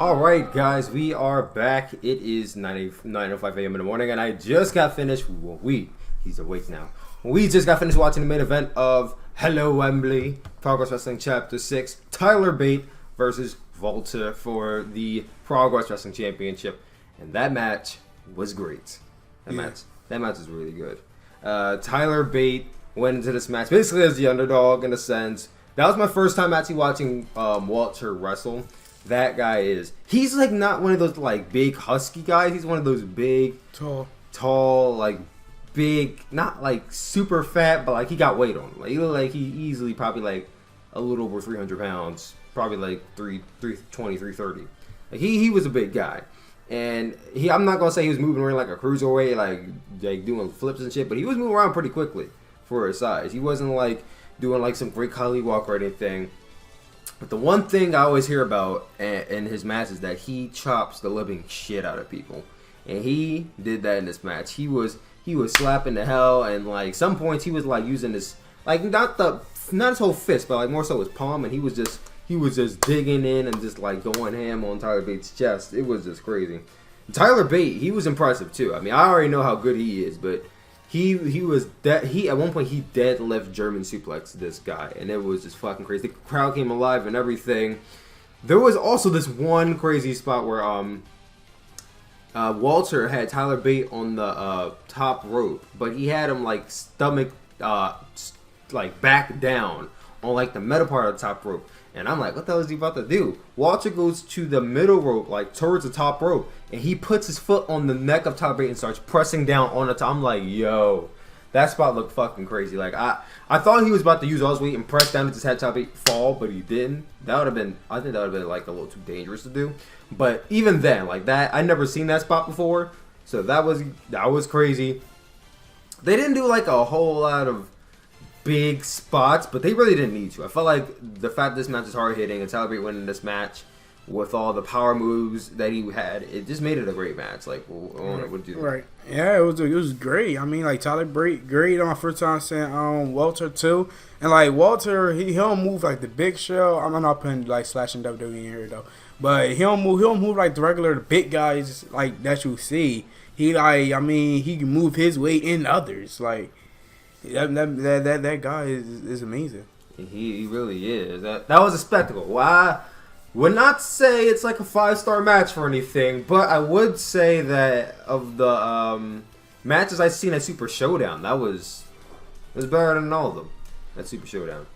All right, guys, we are back. It is 9:05 a.m. in the morning, and I just got finished. He's awake now. We just got finished watching the main event of Hello Wembley, Progress Wrestling Chapter 6, Tyler Bate versus Volta for the Progress Wrestling Championship, and that match was great. That match is really good. Tyler Bate went into this match basically as the underdog in a sense. That was my first time actually watching Walter wrestle. That guy he's like not one of those like big husky guys. He's one of those big, tall, like big, not like super fat, but like he got weight on him. Like he looked like he easily probably like a little over 300 pounds, probably like 320, 330. Like he was a big guy. And I'm not gonna say he was moving around like a cruiserweight, like doing flips and shit, but he was moving around pretty quickly for his size. He wasn't like doing like some great Kali walk or anything. But the one thing I always hear about in his match is that he chops the living shit out of people, and he did that in this match. He was slapping the hell, and like some points he was like using this like not his whole fist, but like more so his palm, and he was just digging in and just like going ham on Tyler Bate's chest. It was just crazy. Tyler Bate, he was impressive too. I mean, I already know how good he is, but he at one point he deadlift German suplexed this guy, and it was just fucking crazy. The crowd came alive and everything. There was also this one crazy spot where Walter had Tyler Bate on the top rope, but he had him like stomach like back down on like the middle part of the top rope. And I'm like, what the hell is he about to do? Walter goes to the middle rope, like towards the top rope, and he puts his foot on the neck of Tyler Bate and starts pressing down on the top. I'm like, yo, that spot looked fucking crazy. Like I thought he was about to use all his weight and press down and just had Tyler Bate fall, but he didn't. I think that would have been like a little too dangerous to do. But even then, like that, I never seen that spot before, so that was crazy. They didn't do like a whole lot of big spots, but they really didn't need to. I felt like the fact this match is hard hitting and Tyler Bate winning this match with all the power moves that he had, it just made it a great match. Like, what did you think? Right? Yeah, it was great. I mean, like Tyler Bate, great on my first time seeing Walter too, and like Walter, he don't move like the Big Show. I'm not putting like slashing WWE in here though, but he don't move like the regular big guys like that you see. He can move his weight in others like. That guy is amazing. He really is. That was a spectacle. Well, I would not say it's like a 5-star match or anything, but I would say that of the matches I've seen at Super Showdown, it was better than all of them at Super Showdown.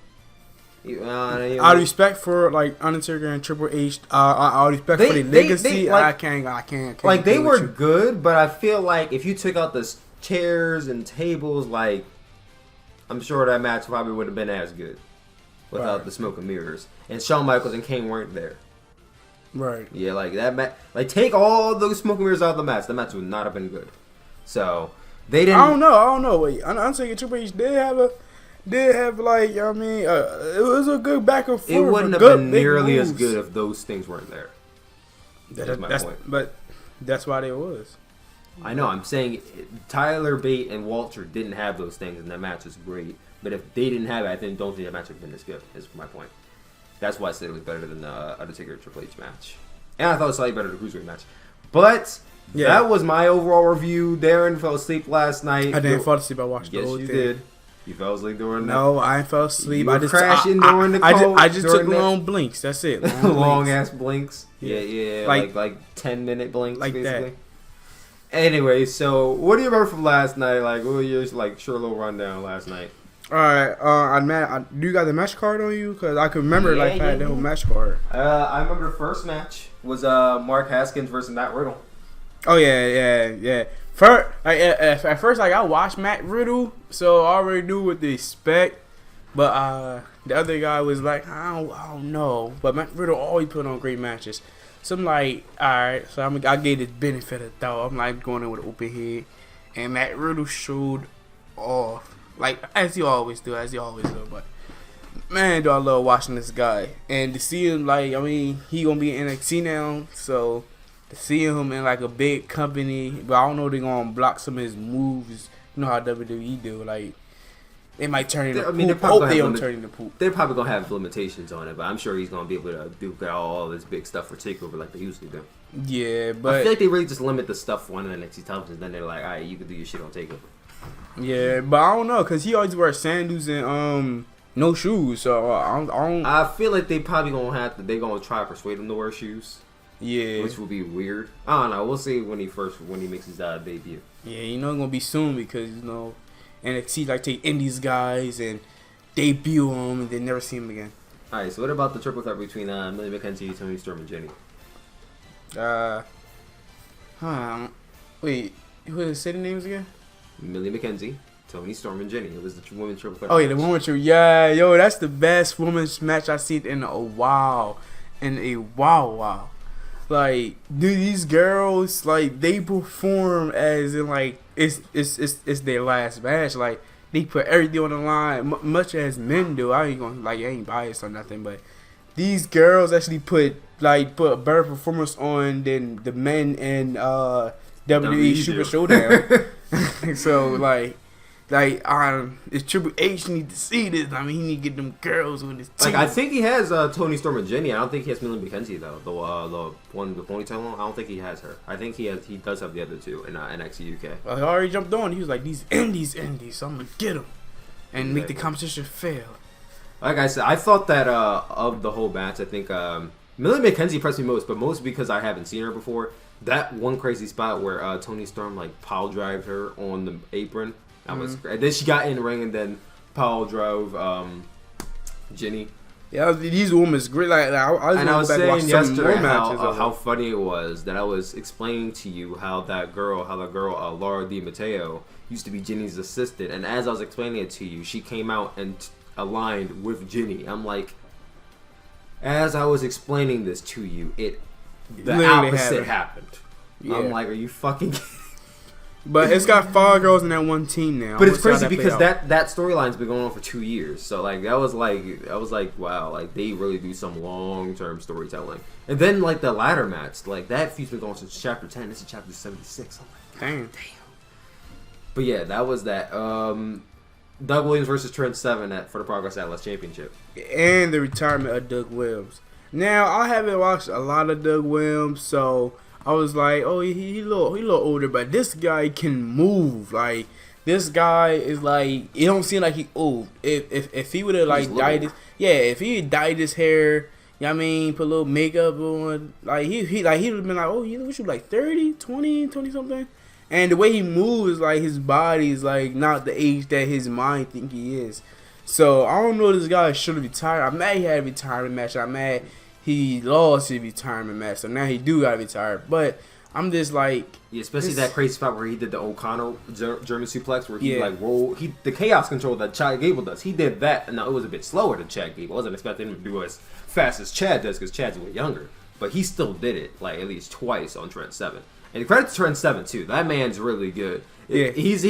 Out of respect for like Undertaker and Triple H, out of respect for the legacy, I can't. Like they were good, but I feel like if you took out the chairs and tables, like. I'm sure that match probably would have been as good without the smoke and mirrors. And Shawn Michaels and Kane weren't there. Right. Yeah, like that match. Like take all those smoke and mirrors out of the match. The match would not have been good. So they didn't. I don't know. Wait, I'm saying Triple H did have like it was a good back and forth. It wouldn't have been nearly as good if those things weren't there. That's my point. But that's why they was. I know. I'm saying Tyler Bate and Walter didn't have those things, and that match was great. But if they didn't have it, I don't think that match would have been as good. Is my point. That's why I said it was better than the Undertaker Triple H match, and I thought it was slightly better than the Cruiserweight match. But that was my overall review. Darren fell asleep last night. I didn't fall asleep. I watched the whole thing. Yes, you did. You fell asleep during the... No, I fell asleep. I just crashing during the cold. I just took long blinks. That's it. Long ass blinks. Yeah. Like 10-minute blinks, like basically. That. Anyway, so what do you remember from last night? Like, what was your short little rundown last night? All right, do you got the match card on you? Because I can remember I had the whole match card. I remember the first match was Mark Haskins versus Matt Riddle. Oh yeah. At first, I watched Matt Riddle, so I already knew what to expect. But the other guy was like, I don't know. But Matt Riddle always put on great matches. So I'm like, alright, so I gave the benefit of the doubt. I'm like going in with an open head. And Matt Riddle showed off. Like, as he always do. But, man, do I love watching this guy. And to see him, like, he going to be in NXT now. So, to see him in, like, a big company. But I don't know if they're going to block some of his moves. You know how WWE do. Like, They might turn into I mean, poop. Hope they don't turn into poop. They're probably gonna have limitations on it, but I'm sure he's gonna be able to do all this big stuff for Takeover like they usually do. Yeah, but I feel like they really just limit the stuff on NXT television. Then they're like, all right, you can do your shit on Takeover. Yeah, but I don't know, cause he always wears sandals and no shoes. So I don't. I feel like they probably gonna they're gonna try to persuade him to wear shoes. Yeah, Which will be weird. I don't know. We'll see when he makes his debut. Yeah, it's gonna be soon because NXT like take Indies guys and debut them and then never see them again. All right. So what about the triple threat between Millie, Mackenzie, Toni Storm, and Jenny? Wait, who did say the names again? Millie, Mackenzie, Toni Storm, and Jenny. It was the women's triple threat. Oh yeah, the women's triple. Yeah, yo, that's the best women's match I've seen in a while. Wow. Like, dude, these girls, like, they perform as in, like, it's their last match. Like, they put everything on the line, much as men do. I ain't biased or nothing, but these girls actually put a better performance on than the men in WWE Super Showdown. So, if Triple H need to see this, I mean, he need to get them girls on his team. Like, I think he has Toni Storm and Jenny. I don't think he has Millie Mackenzie though. The one with the ponytail on. I don't think he has her. I think he does have the other two in NXT UK. Well, he already jumped on. He was like, these indies, so I'm gonna get them and make the competition fail. Like I said, I thought that of the whole match, I think Millie Mackenzie impressed me most, but most because I haven't seen her before. That one crazy spot where Toni Storm like pile drived her on the apron. That was great. And then she got in the ring and then Paul drove Jenny. Yeah, these women's great. I was saying yesterday how funny it was that I was explaining to you how that girl Laura Di Matteo used to be Jenny's assistant, and as I was explaining it to you, she came out and aligned with Jenny. I'm like, as I was explaining this to you, the opposite happened. Yeah. I'm like, are you fucking kidding? But it's got 5 girls in that one team now. But it's crazy because that storyline's been going on for 2 years. So like I was like, wow, like they really do some long term storytelling. And then like the ladder match, like that feud's been going since chapter 10. This is chapter 76. I'm like, damn. But yeah, that was that. Doug Williams versus Trent 7 for the Progress Atlas Championship. And the retirement of Doug Williams. Now I haven't watched a lot of Doug Williams, so I was like, oh, he a little older, but this guy can move. Like, this guy is like, it don't seem like he old. If he would have like if he had dyed his hair, you know what I mean, put a little makeup on, like he would have been like, oh, you should like 30 something. And the way he moves, like his body is like not the age that his mind think he is. So I don't know, this guy should have retired. I'm mad he had a retirement match. I'm mad he lost his retirement match, so now he do gotta retire. But I'm just like, yeah, especially that crazy spot where he did the O'Connor German suplex, where he like rolled, the chaos control that Chad Gable does. He did that, and now it was a bit slower than Chad Gable. I wasn't expecting him to do as fast as Chad does because Chad's way younger, but he still did it like at least twice on Trent 7. And credit to Trent 7 too. That man's really good. Yeah, he's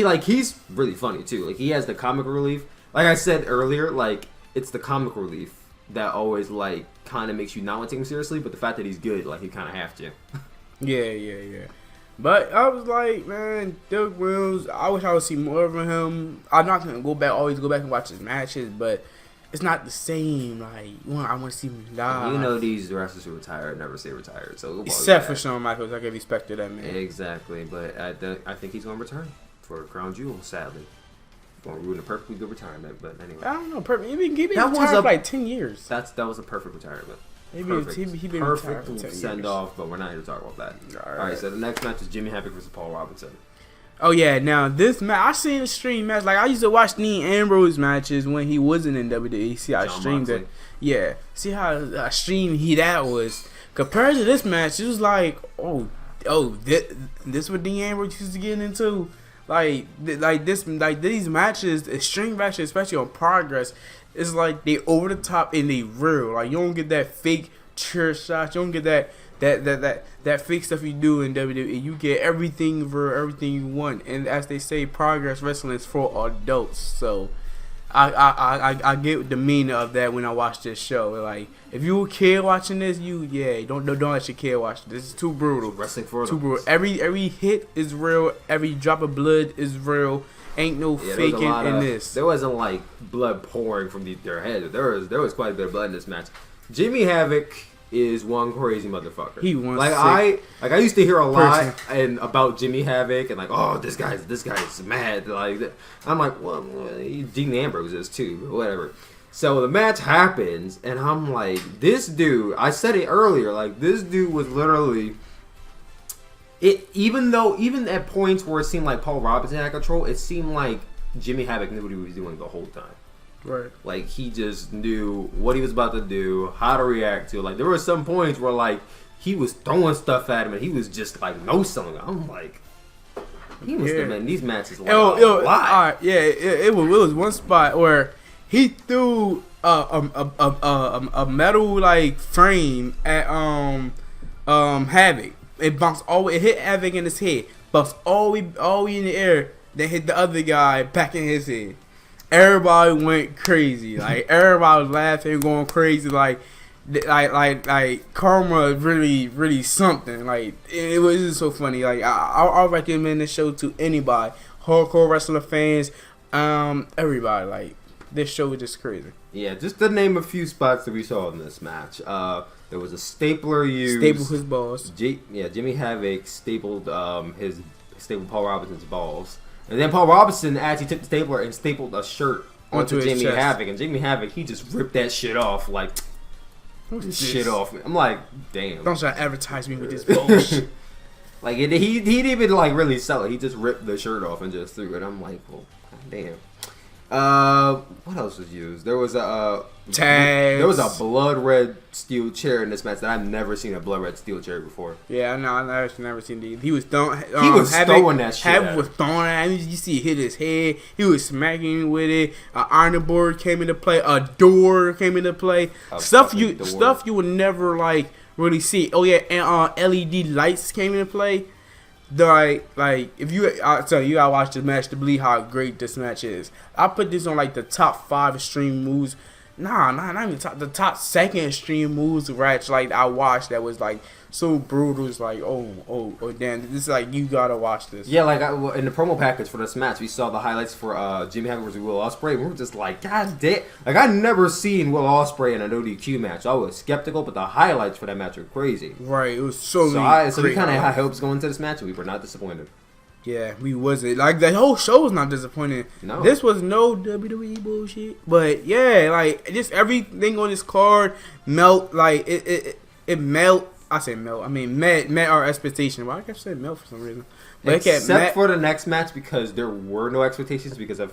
really funny too. Like he has the comic relief. Like I said earlier, like it's the comic relief that always like kind of makes you not want to take him seriously, but the fact that he's good, like you kind of have to. Yeah. But I was like, man, Doug Williams, I wish I would see more of him. I'm not gonna always go back and watch his matches, but it's not the same. Like I want to see him live. You know, these wrestlers who retire never say retired, so except for Shawn Michaels, I give respect to that man. Exactly, but I think he's gonna return for Crown Jewel, sadly. Going to ruin a perfectly good retirement, but anyway. I don't know. Perfect. He been retired for like 10 years. That was a perfect retirement. He been retired for 10 years. Send off, but we're not here to talk about that. All right. So the next match is Jimmy Havoc versus Paul Robinson. Oh yeah, now this match I seen a stream match. Like I used to watch Dean Ambrose matches when he wasn't in WWE. See how I streamed it. Yeah. See how streamed that was. Compared to this match, it was like, this what Dean Ambrose used to get into. Like these matches, extreme matches, especially on Progress, it's like they over the top and they real. Like you don't get that fake chair shots. You don't get that fake stuff you do in WWE. You get everything you want. And as they say, Progress Wrestling is for adults. So I get the meaning of that when I watch this show. Like if you a kid watching this, don't let your kid watch this. This is too brutal. Wrestling for too brutal. Every hit is real. Every drop of blood is real. Ain't no faking in this. There wasn't like blood pouring from their heads. There was quite a bit of blood in this match. Jimmy Havoc is one crazy motherfucker. He wants I used to hear a lot and about Jimmy Havoc and like, oh, this guy's mad. Like, I'm like, well, Dean Ambrose is too, but whatever. So the match happens and I'm like, this dude. I said it earlier. Like, this dude was literally. Even at points where it seemed like Paul Robinson had control, it seemed like Jimmy Havoc knew what he was doing the whole time. Right. Like, he just knew what he was about to do, how to react to it. Like, there were some points where, like, he was throwing stuff at him and he was just, like, no-selling. I'm like, he must have been in these matches like, why? It was one spot where he threw a metal, like, frame at Havoc. It bounced it hit Havoc in his head, bounced all the way in the air, then hit the other guy back in his head. Everybody went crazy. Like, everybody was laughing, going crazy. Like karma really something. Like, it was just so funny. Like, I'll recommend this show to anybody, hardcore wrestler fans, everybody. Like, this show was just crazy. Yeah, just to name a few spots that we saw in this match. There was a stapler used. Stapled his balls. Jimmy Havoc stapled Paul Robinson's balls. And then Paul Robinson actually took the stapler and stapled a shirt onto Jimmy Havoc. And Jimmy Havoc, he just ripped that shit off. Like, shit off. I'm like, damn. Don't try to advertise me with this bullshit. Like, he didn't even, like, really sell it. He just ripped the shirt off and just threw it. I'm like, well, damn. What else was used? There was a tags. There was a blood red steel chair in this match that I've never seen a blood red steel chair before. Yeah, no, I've actually never seen these. He was throwing. Throwing that shit. Havoc was throwing at him. You see, it hit his head. He was smacking with it. An iron board came into play. A door came into play. Stuff you would never like really see. Oh yeah, and LED lights came into play. Like if I tell you, gotta watch this match to believe how great this match is. I put this on like the top 5 extreme moves. Not even the top second extreme moves match like I watched that was like so brutal. It's like oh damn, this is like you gotta watch this. Yeah, like in the promo package for this match, we saw the highlights for Jimmy Havoc versus Will Ospreay. And we were just like, God damn! Like I never seen Will Ospreay in an ODQ match. I was skeptical, but the highlights for that match were crazy. Right, it was so we kind of had hopes going into this match, and we were not disappointed. Yeah, we wasn't. Like, the whole show was not disappointing. No. This was no WWE bullshit. But, yeah, like, just everything on this card melt. Like, it melt. I say melt. I mean, met our expectation. Why I kept saying melt for some reason. But except for the next match, because there were no expectations because of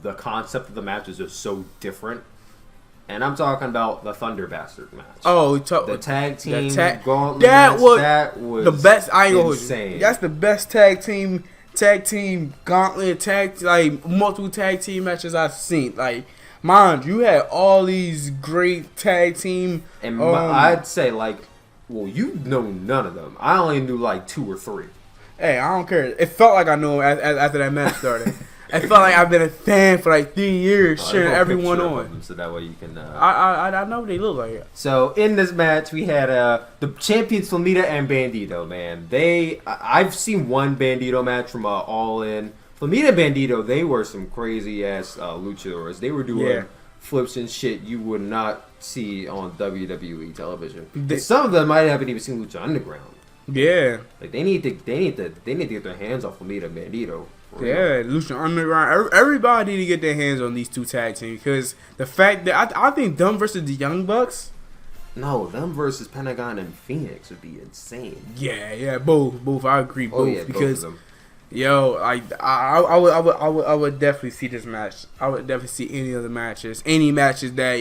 the concept of the match is just so different. And I'm talking about the Thunder Bastard match. Oh, the tag team gauntlet match. That was the best. I ain't insane. That's the best tag team gauntlet multiple tag team matches I've seen. Like, mind you had all these great tag team. And I'd say well, you know none of them. I only knew like 2 or 3. Hey, I don't care. It felt like I knew them after that match started. I felt like I've been a fan for like 3 years, cheering everyone on. So that way you can. I know what they look like. So in this match, we had the champions Selena and Bandido. Man, I've seen one Bandido match from All In. Selena and Bandido, they were some crazy ass luchadors. They were doing flips and shit you would not see on WWE television. Some of them might haven't even seen Lucha Underground. Yeah, like they need to get their hands off Selena and Bandido. Yeah, Lucha Underground. Everybody need to get their hands on these 2 tag teams because the fact that I think them versus the Young Bucks. No, them versus Pentagon and Phoenix would be insane. Yeah, both. I agree, both. Yeah, because both of them. Yo, like I would definitely see this match. I would definitely see any other matches, any matches that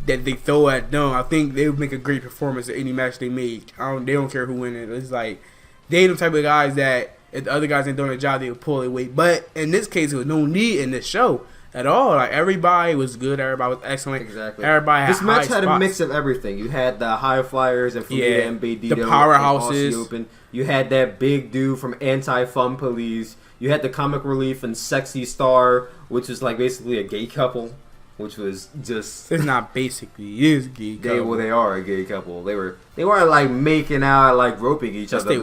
they throw at them. I think they would make a great performance at any match they make. They don't care who wins it. It's like they the type of guys that. If the other guys ain't doing their job, they would pull their weight. But in this case, there was no need in this show at all. Like, everybody was good. Everybody was excellent. Exactly. Everybody had this match had spots. a mix of everything. You had the high flyers and Flamita and Bandido. The powerhouses. Open. You had that big dude from Anti-Fun Police. You had the comic relief and Sexy Star, which was like basically a gay couple. Which was just... It's not basically. It is a gay couple. They are a gay couple. They weren't like making out, like roping each other.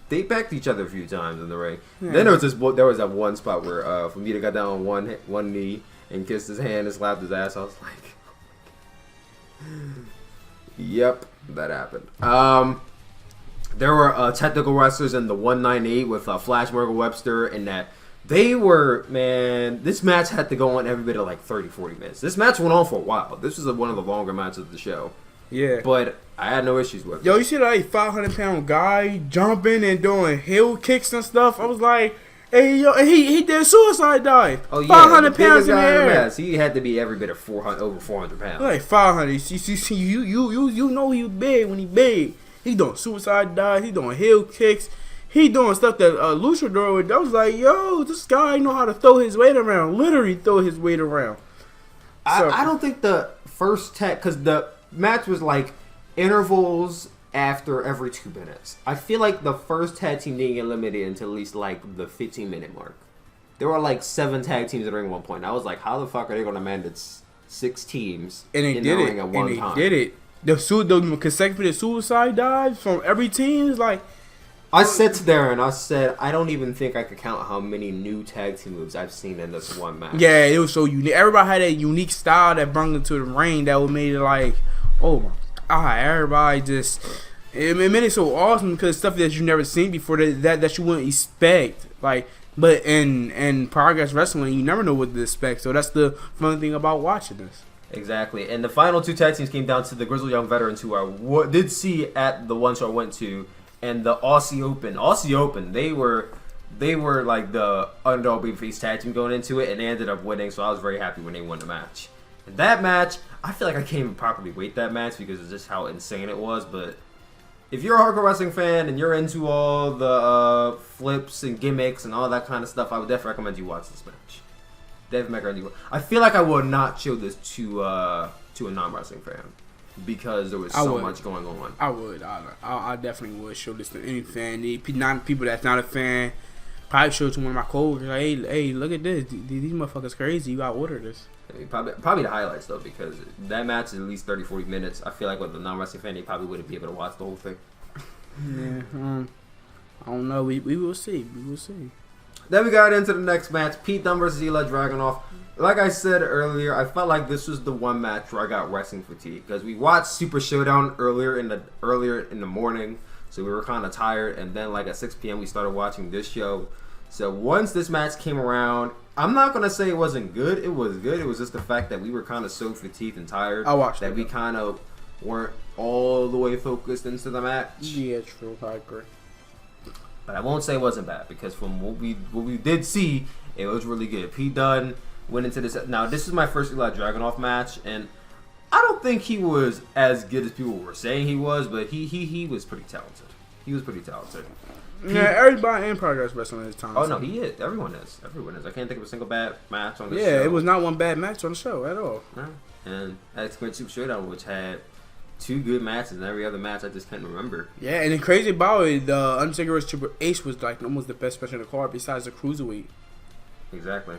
They they backed each other a few times in the ring. Yeah. Then there was that one spot where Famita got down on one knee and kissed his hand and slapped his ass. I was like, yep, that happened. There were technical wrestlers in the 198 with Flash Morgan Webster, and that they were, man, this match had to go on every bit of like 30, 40 minutes. This match went on for a while. This was one of the longer matches of the show. Yeah. But I had no issues with it. Yo, you see that like 500-pound guy jumping and doing heel kicks and stuff? I was like, hey, yo, he did suicide dive. Oh, yeah. 500 pounds in the air. He had to be every bit of over 400 pounds. Like 500. You know he big when he big. He doing suicide dives. He doing heel kicks. He doing stuff that Luchador would. I was like, yo, this guy know how to throw his weight around. Literally throw his weight around. So, I don't think the first tag, because the match was like intervals after every 2 minutes. I feel like the first tag team didn't get eliminated until at least like the 15-minute mark. There were like 7 tag teams in the ring at one point. And I was like, how the fuck are they going to manage 6 teams and they in did the it. ring at one and time? They did it. The consecutive suicide dives from every team is like. I said to Darren, I don't even think I could count how many new tag team moves I've seen in this one match. Yeah, it was so unique. Everybody had that unique style that brought them to the ring that would made it like, oh my god, everybody just. It made it so awesome because stuff that you never seen before that you wouldn't expect. Like, but in Progress Wrestling, you never know what to expect. So that's the fun thing about watching this. Exactly. And the final 2 tag teams came down to the Grizzled Young Veterans, who I did see at the one show I went to, and the Aussie Open. Aussie Open, they were like the underdog babyface tag team going into it, and they ended up winning, so I was very happy when they won the match. And that match, I feel like I can't even properly weight that match because of just how insane it was, but if you're a hardcore wrestling fan and you're into all the flips and gimmicks and all that kind of stuff, I would definitely recommend you watch this match. Definitely recommend you. I feel like I would not show this to a non-wrestling fan because there was so much going on. I would. I definitely would show this to any fan. Not people that's not a fan. Probably show it to one of my coworkers. Like, hey, look at this. These motherfuckers crazy. You gotta order this. I mean, probably the highlights though, because that match is at least 30, 40 minutes. I feel like with a non-wrestling fan, they probably wouldn't be able to watch the whole thing. Yeah. I don't know. We will see. We will see. Then we got into the next match, Pete Dunne versus Eli Dragunov. Like I said earlier, I felt like this was the one match where I got wrestling fatigue because we watched Super Showdown earlier in the morning, so we were kind of tired. And then like at 6 p.m. we started watching this show. So once this match came around, I'm not gonna say it wasn't good. It was good. It was just the fact that we were kind of so fatigued and tired that we kind of weren't all the way focused into the match. Yeah, true. I agree. But I won't say it wasn't bad because from what we did see, it was really good. Pete Dunne went into this. Now, this is my first Eli Dragunov match, and I don't think he was as good as people were saying he was, but he was pretty talented. He was pretty talented. Yeah, everybody in Progress Wrestling is talented. Oh, no, he is. Everyone is. I can't think of a single bad match on this show. Yeah, it was not one bad match on the show at all. No. And that's Great Super Showdown, which had 2 good matches, and every other match I just can't remember. Yeah, and the crazy about it, the Undertaker vs. Triple H was like almost the best match in the card besides the Cruiserweight. Exactly.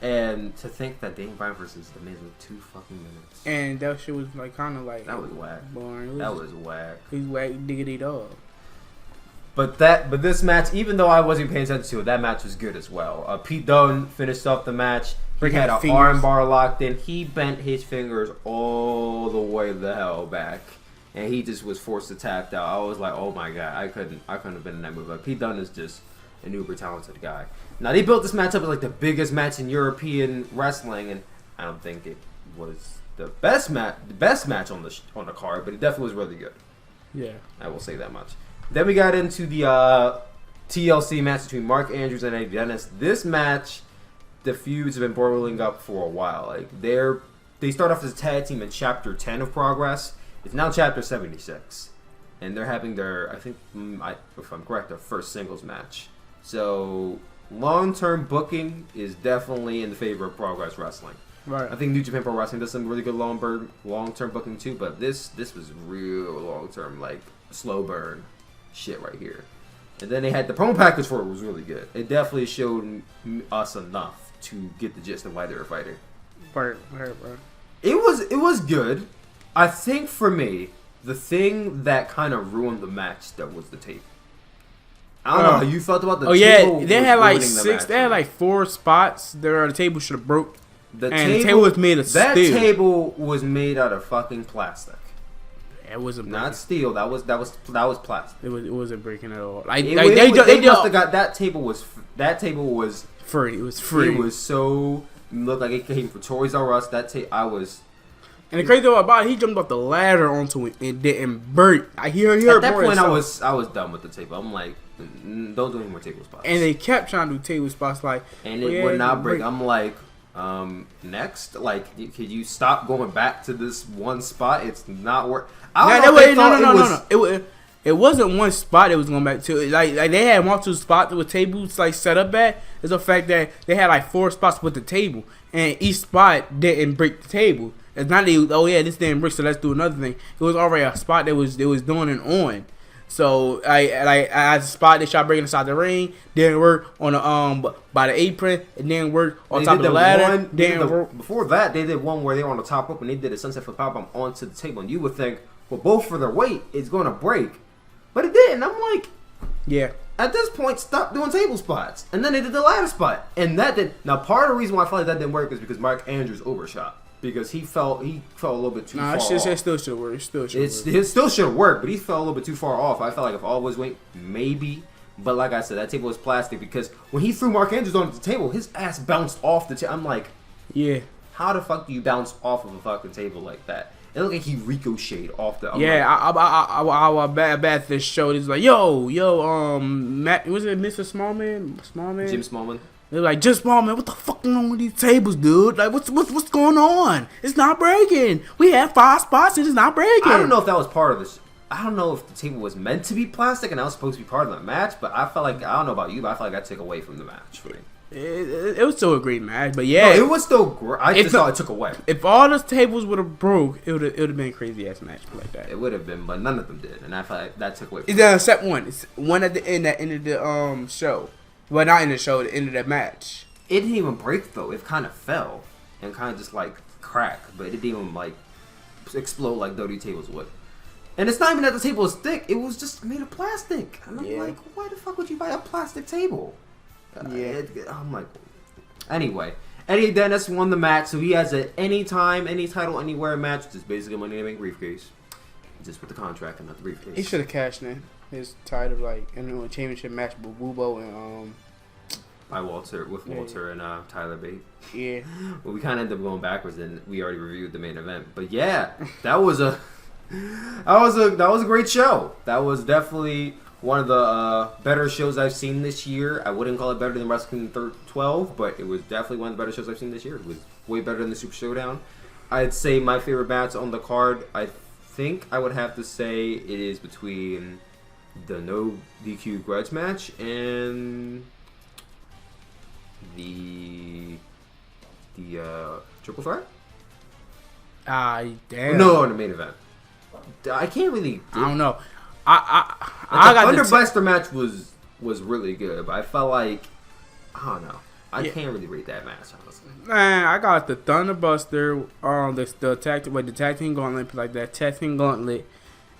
And to think that Daniel Bryan versus The Miz was 2 fucking minutes. And that shit was like kind of like... That was whack. Boring. That was whack. He's whack diggity dog. But this match, even though I wasn't paying attention to it, that match was good as well. Pete Dunne finished off the match. He had an arm bar locked in. He bent his fingers all the way the hell back, and he just was forced to tap out. I was like, oh my god, I couldn't have been in that move. But Pete Dunne is just an uber talented guy. Now they built this match up as like the biggest match in European wrestling, and I don't think it was the best match on the card, but it definitely was really good. Yeah, I will say that much. Then we got into the TLC match between Mark Andrews and Eddie Dennis. This match, the feuds have been boiling up for a while. Like they start off as a tag team in Chapter 10 of Progress. It's now Chapter 76, and they're having their, I think, if I'm correct, their first singles match. So long-term booking is definitely in the favor of Progress Wrestling. Right. I think New Japan Pro Wrestling does some really good long-term booking too, but this was real long-term, like slow burn shit right here. And then they had the promo package for it was really good. It definitely showed us enough to get the gist of why they were fighting. Right. It was good. I think for me, the thing that kind of ruined the match that was the tape. I don't know how you felt about the table. table. Oh yeah, they had like 6. They had like 4 spots. There, the table should have broke. The table was made of steel. That table was made out of fucking plastic. It wasn't not steel. That was plastic. It wasn't breaking at all. Like they must have got that table was free. It was free. It was so looked like it came from Toys R Us. I was. And the crazy thing about it, he jumped off the ladder onto it and didn't break. At that point, I was done with the table. I'm like, don't do any more table spots. And they kept trying to do table spots, like, and it would not break. I'm like, next, like, could you stop going back to this one spot? It's not work. No. It wasn't one spot it was going back to. Like they had multiple spots with tables like set up at. It's the fact that they had like 4 spots with the table, and each spot didn't break the table. It's not this didn't break, so let's do another thing. It was already a spot that was doing it on. So I had a spot they shot breaking inside the ring, didn't work on the by the apron, it didn't work on top of the ladder. Before that, they did one where they were on the top rope and they did a sunset flip powerbomb onto the table, and you would think, well, both for their weight, it's going to break, but it didn't. I'm like, yeah. At this point, stop doing table spots, and then they did the ladder spot, and that did. Now, part of the reason why I feel like that didn't work is because Mark Andrews overshot. Because he fell a little bit too far off. It still should work. It still should have worked, but he fell a little bit too far off. I felt like if all was weight, maybe. But like I said, that table was plastic because when he threw Mark Andrews onto the table, his ass bounced off the table. I'm like, yeah. How the fuck do you bounce off of a fucking table like that? It looked like he ricocheted off the. I bad this show. It's like, yo, Matt, was it Mr. Smallman? Jim Smallman. They're like, just Smallman, what the fuck going on with these tables, dude? Like, what's going on? It's not breaking. We had 5 spots and it's not breaking. I don't know if that was part of this. I don't know if the table was meant to be plastic and that was supposed to be part of the match, but I felt like, I don't know about you, but I felt like that took away from the match for me. It was still a great match, but yeah. No, it was still great. I just thought it took away. If all those tables would have broke, it would have been a crazy ass match like that. It would have been, but none of them did, and I felt like that took away from except one. It's one at the end that ended the show. Well, not in the show, the end of that match. It didn't even break though. It kind of fell and kind of just like cracked, but it didn't even like explode like dirty tables would. And it's not even that the table was thick; it was just made of plastic. And I'm like, why the fuck would you buy a plastic table? I'm like, anyway. Eddie Dennis won the match, so he has an anytime, any title, anywhere match, which is basically a Money in the Bank briefcase, just with the contract and not the briefcase. He should have cashed in his title in a championship match with Wubo and Walter and Tyler Bate. Yeah. Well, we kind of ended up going backwards, and we already reviewed the main event. But yeah, that was a great show. That was definitely one of the better shows I've seen this year. I wouldn't call it better than Wrestling 12, but it was definitely one of the better shows I've seen this year. It was way better than the Super Showdown. I'd say my favorite match on the card, I think I would have to say it is between the no DQ grudge match and the triple threat? Damn. No, the main event. I can't really. I don't know. The Thunder Blaster match was really good, but I felt like I don't know. I can't really rate that match honestly. Man, I got the Thunder Buster, the tag team gauntlet, like that tag team gauntlet,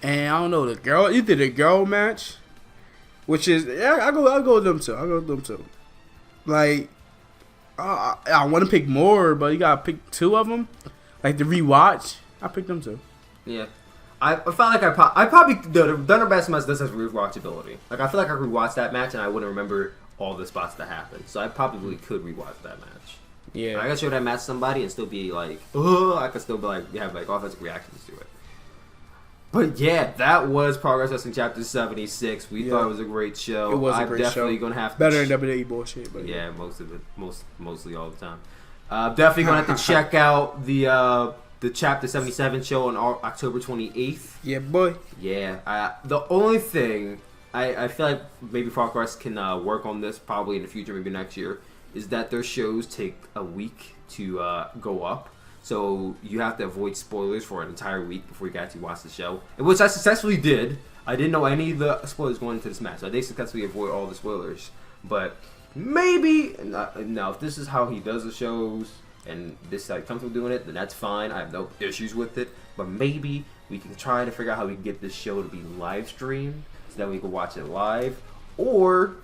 and I don't know the girl match, which is I'll go with them too. Like I want to pick more, but you gotta pick 2 of them. Like the rewatch, I picked them too. Yeah. I felt like I probably the Thunder Blaster match does have rewatchability. Like I feel like I could rewatch that match and I wouldn't remember all the spots that happened. So I probably could rewatch that match. Yeah. I could show that match to somebody and still be like, oh, I could still be like have like offensive reactions to it. But yeah, that was Progress Wrestling Chapter 76. We thought it was a great show. It was a great show. I'm definitely gonna have to better than WWE bullshit. But yeah, most of it, mostly all the time. Definitely gonna have to check out the Chapter 77 show on October 28th. Yeah, boy. Yeah. The only thing I feel like maybe Progress can work on this probably in the future, maybe next year, is that their shows take a week to go up. So you have to avoid spoilers for an entire week before you can actually watch the show, which I successfully did. I didn't know any of the spoilers going into this match. I did successfully avoid all the spoilers. But maybe, now if this is how he does the shows, and this is comfortable doing it, then that's fine. I have no issues with it. But maybe we can try to figure out how we can get this show to be live streamed so that we can watch it live. or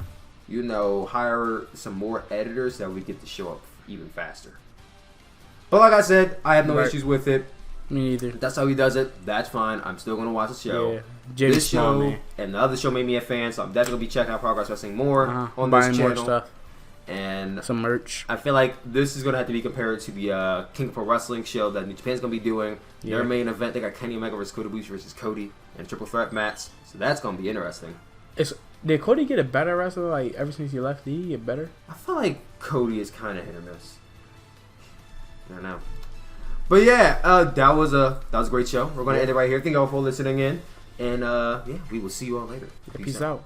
hire some more editors that we get to show up even faster. But like I said, I have no issues with it. Me neither. That's how he does it. That's fine. I'm still gonna watch the show. Yeah. Jimmy This Small, show man. and the other show made me a fan, so I'm definitely gonna be checking out Progress Wrestling more on buying this channel. more stuff. And Some merch. I feel like this is gonna have to be compared to the King of Pro Wrestling show that New Japan's gonna be doing. Yeah. Their main event, they got Kenny Omega versus Kota Ibushi versus Cody and triple threat match. So that's gonna be interesting. Did Cody get a better wrestler like ever since he left? Did he get better? I feel like Cody is kind of hit or miss. I don't know. But yeah, that was a great show. We're gonna end it right here. Thank you all for listening in, and yeah, we will see you all later. Peace out.